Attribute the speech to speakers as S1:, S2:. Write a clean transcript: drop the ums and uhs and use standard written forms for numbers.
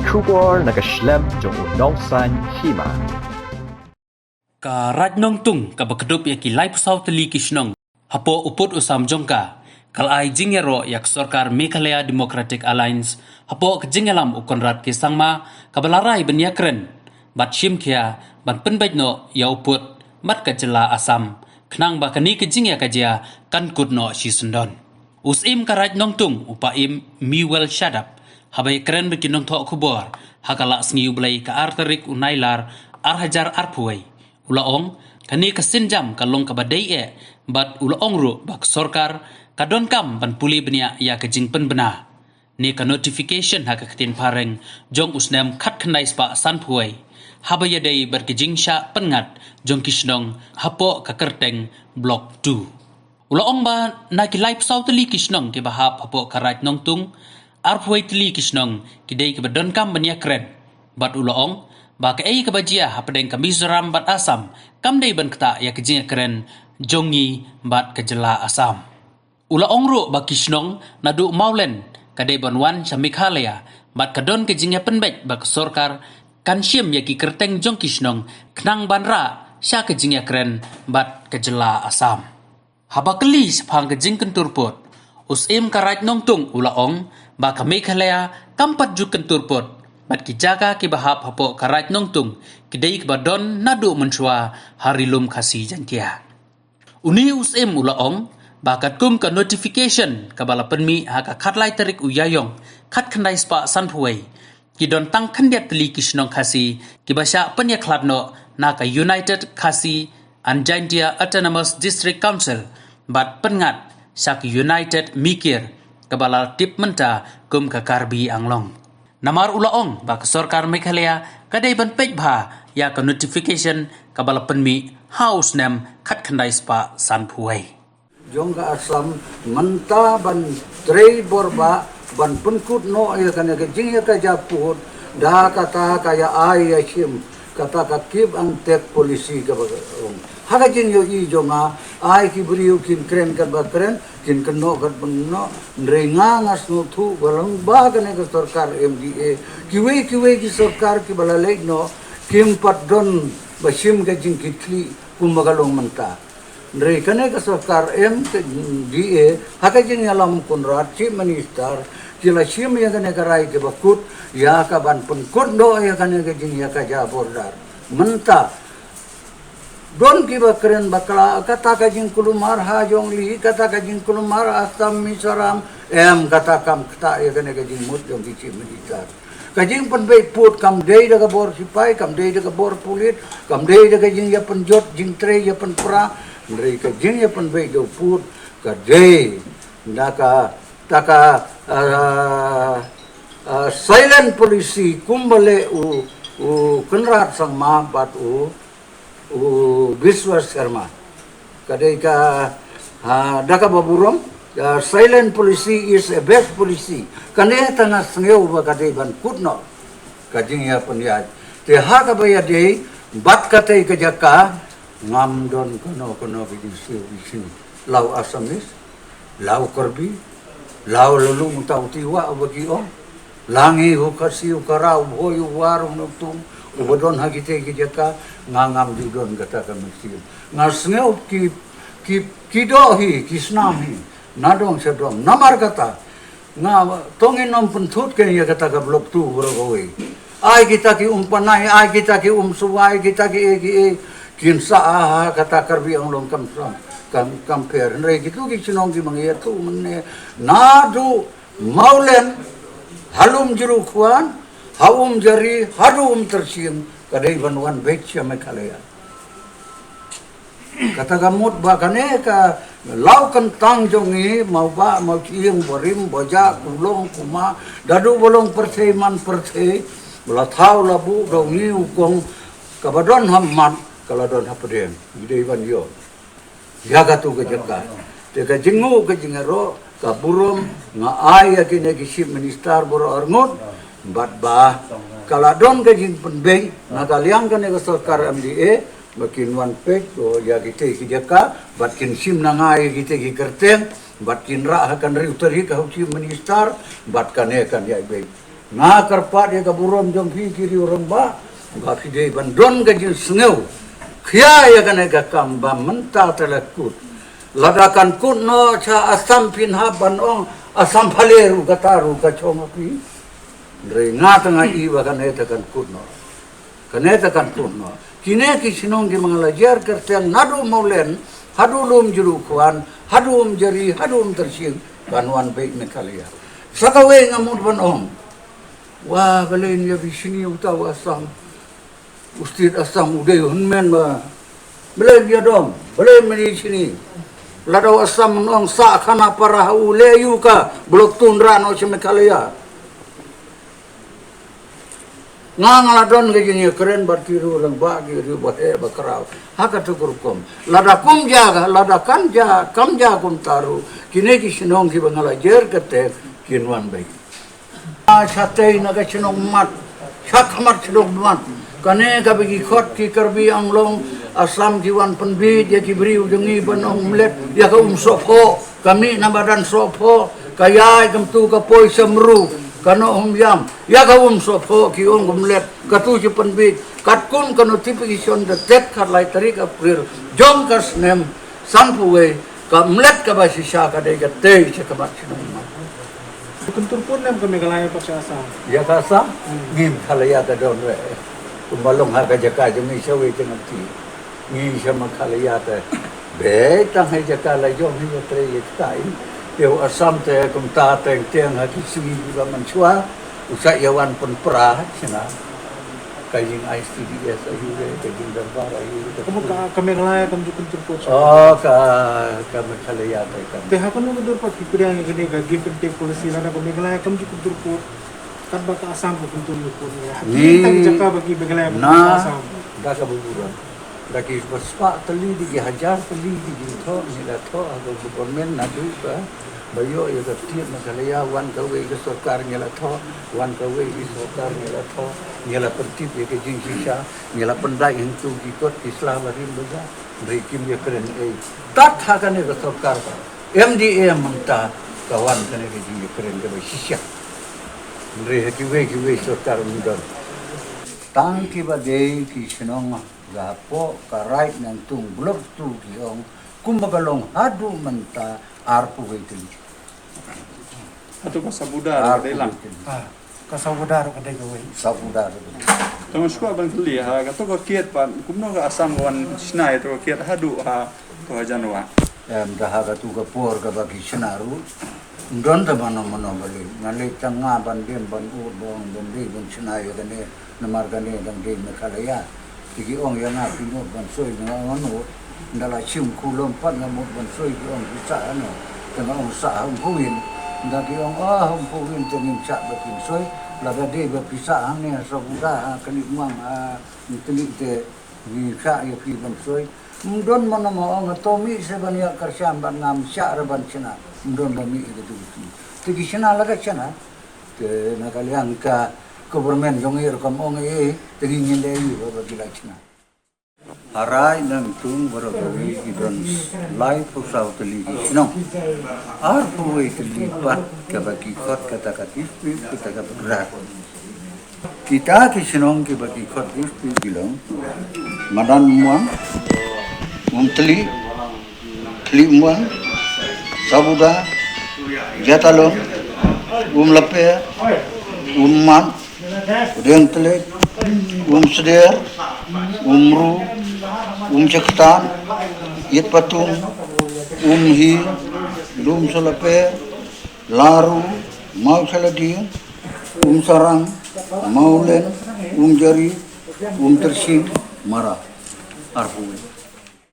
S1: Kubor nagaslem jong unongsan hima.
S2: Ka Rajnong Tung ka Bakedup ya ki Lai Pusau Teli Kishnong hapo uput usam jongka kal ai jingero yak Sarkar Meghalaya Democratic Alliance hapo kejingelam ukonrat ki sangma kabalarai benyakren bat shimkia ban penbajno ya uput mat kajela asam knang bakani kejingya kajia kan kudno shisundon usim ka Rajnong Tung upaim miwel shadap habai keren bekinong thok kubor hakala sngiu blai ka arterik unailar arhajar arpuai ulaong kani kasinjam kalong kabadai bat ulaong ru bak Sarkar kadon kam ban puli benia ya kajing pen bena ni ka notification ha ka katin pareng jong usnem khat khandai spa sanpuai habaya dei berkejing sha pengat jong kishnong hapo ka kerteng block 2 ulaong ba na ki live south li kishnong ke bahap hapo ka Rajnong Tung arpuai tli kishnong kidai ke badon kam benia kren bat ulaong baka ei kabajia hapadeng ka Mizoram bat Asam kamdei ban kata ya kejing keren jongi bat kejela Asam ulaong ru ba kishnong nadu maulen kadei banwan sa Meghalaya bat kadon kejing penbek bak Sarkar kansyim ya ki kerteng jong kishnong knang banra sya kejing keren bat kejela Asam habakli sapang kejing kenturput usim ka Rajnong Tung ulaong baka Meghalaya kampat ju kenturput bat kijaga ki bahap hapo ka Rajnong Tung kidai kibadon nadu menshua harilum kasi jantia uni usim ulaong bakat kum ka notification kabala penmi haka khatlai tarik uyayong khat khandai spa sanpuai kidon tang khandiat tli kishnong kasi kibasha penyakladno naka United Khasi Anjantia Autonomous District Council bat pengat sak United Mikir kabala tip menta kum ka Karbi Anglong namar ulaong bak Sarkar Meghalaya kadai ban pej bha ya ka notification kabala penmi house nem khat khandai spa sanpuai
S3: jong ka Asam menta ban trei borba ban penkut no ya kana ke jing ya ka japut da kata kaya ai ya shim kata ka kip ang tek polisi ka bagong haga jing yo i jonga ai ki briu kin kren ka ba kren kin keno ka benno renga ngas no thu balang ba kana ka Sarkar MDA kiwe ki Sarkar ki balalek no kim patdon bashim ka jing kitli kumagalong menta Ndre kane ka Sarkar MDA haka jing alam kunrat chief minister kila shim ya kane ka rai ke bakut ya ka ban penkut do ya kane ka jing ya ka ja bordar menta don ki bakren bakla kata ka jing kulumar ha jong li kata ka jing kulumar Asam Mizoram kata kam kata ya kane ka jing mut jong ki chief minister kajing penbei put kam dei daga bor sipai kam dei daga bor pulit kam dei daga jing ya penjot jing tre ya penpra ndrei kajing ya penbei do put ka dei naka taka silent policy kumbale u kenrat sang ma bat u Biswas Sharma kadai ka daka baburom silent policy is a best policy kane tanga sngeu ba kadai ban kutno kajing ya panyat te ha ka baya dei bat katai ka jaka ngam don kono bisi lau Asamis lau Karbi lau lulung tau tiwa bagi om langi hu kasi ukarau boyu warung noktung ubodon hagite ki jaka ngangam judon kata ka mesim ngasngeu ki dohi kisnami nadong sedong namar kata nga tongin nom pentut ke ya kata ka blok tu beroi ai kita ki umpanai ai kita ki suwai kita ki kinsa kata Karbi ang long kam per nre gitu ki sinong ki mangiya tu menne nadu maulen halum juru khuan haum jari harum tersium kadai banwan becya Meghalaya kata gamut bakane ka lau kentang jongi mau cium borim boja kulong kuma dadu bolong perteiman pertei bela thau labu dongi ukong kabadon hammat kaladon hapdem gidei ban yo jaga tu ke jaga te ka jingu ke jingero ka burom nga ay akine ki chief minister boro arngot bat ba kaladon ke jing penbeng nagaliang ka ne ka Sarkar MDA bakin one page o ya kita ki jaka batkin sim nangai kita ki kerteng batkin ra akan ri utari ka chief minister bat kane kan ya be na karpat ya kaburom jong hi kiri orang ba ga fide bandon ga jin sneu khia ya kan ga kamba menta telekut ladakan kun no cha asam pin ha ban ong asam phaleru gataru ga chong api re nga tanga I wa kan eta kan kun no kan eta kan kun no kine ki sinong gi mangalajar kertian nadu maulen hadulum juru kuan hadum jari hadum tersing kanuan baik mekalia sakawe ngamut ban ong wah balen ya bisini utaw asam ustid asam uday hunmen ba balen ya dom balen meni sini ladaw asam nong sa kana para uleyu ka blok tundra no semekalia ngaladon gini keren bertiru orang bagi ribu bakarau haka tukurkom lada kumja lada kanja kamja kum taru kini kisinong ki bangalajer kete kinwan baik satay naga sinong mat sakhamar sinong mat kane ka bagi khot ki karbi anglong asam kiwan penbid ya kibri ujangi banong mlet ya ka sopho kami na badan sopho kaya kamtu ka poi samru kano yam ya ka sopho ki mlet katu si penbid katkun kano notification the tet kar lai tarik april jong kas nem sanpuwe ka mlet ka ba sisa ka dai ka te sa kamat sinong mat
S4: Kuntur pun nem kami kalaya paksa asam.
S3: ya kasa ngim khalaya ka don re kumalong ha ka jaka jami sawi tengah ti ngim sama khalaya ta be tang hai jaka la jom hi tre ye tai eu asam te kum ta teng teng ha ki sui ba man chua usai yawan pun pra sina kajing ISTDS ayu re kajing darbar ayu
S4: Kamu kami kalaya kami kuntur pun.
S3: oh ka khalaya ta ka
S4: Teha kan kuntur pun kipiriang ini ga give and take policy lana kami kalaya kami kuntur pun. Kan baka asam ko kuntur pun.
S3: Ni-
S4: Hakik jaka bagi begalaya
S3: na
S4: asam.
S3: da ka buburan da ki baspa tali di hajar tali di tho ni da tho ago government na du ka bayo ya ka tiap na kalaya wan ka we ka sarkar ni la tho wan ka we ki sarkar ni la tho ni la pertib ya ka jing sisa ni la pendai hintu ki kot islam rim baza breaking ya keren tat ha ka ne ka sarkar ka MDA mangta kawan ka ne ka jing keren ka ba sisa Mre ki we sarkar mudar tang ki ba de ki sinong ga po ka right nang tung blok tu ki ong kumbagalong hadu menta arpu we tili
S5: Atau ka sabudar ka lang.
S4: Kasawudar ka dai gawai.
S3: sabudar
S5: Tama sku abang tuli ha ka to ka kiet pan kumno ka asam wan snai to ka kiet hadu ha to janwa.
S3: dah ga tu ga por ga bagi senaru don ta mano bali nale tanga ban dem ban u bon ban de ban senai ga ne namar ga ne dang de me khalaya tigi ong yang a pino ban soi na ono ndala chim kulom pat na mo ban soi ki ong bisa ano tanga ong sa ong huin nda ki ong ong huin tengin sa ba kin soi la ga de ba pisa ang ne sa buda kali mang ni teli te ni sa ya pi ban soi Mundon mana mau ang tomi sebanyak kerjaan ban ngam syar ban cina mundon bami itu tu tegi cina laga cina ke nakaliang ka government jongir kam ong tegi nginde yu bagi la cina harai nang tung barawi idon live usau teli no ar puwe teli pat ka bagi kot kata katis kita ka berat kita kisinong ke bagi kot ispi bilang madan muang Teli muan, sabuda, jatalong, lepe, man, udeng telik, sedir, ru, ceketan, yit patung, hi, selepe, laru, mau salading, sarang, maulen, jari, tersing, marah, arpu.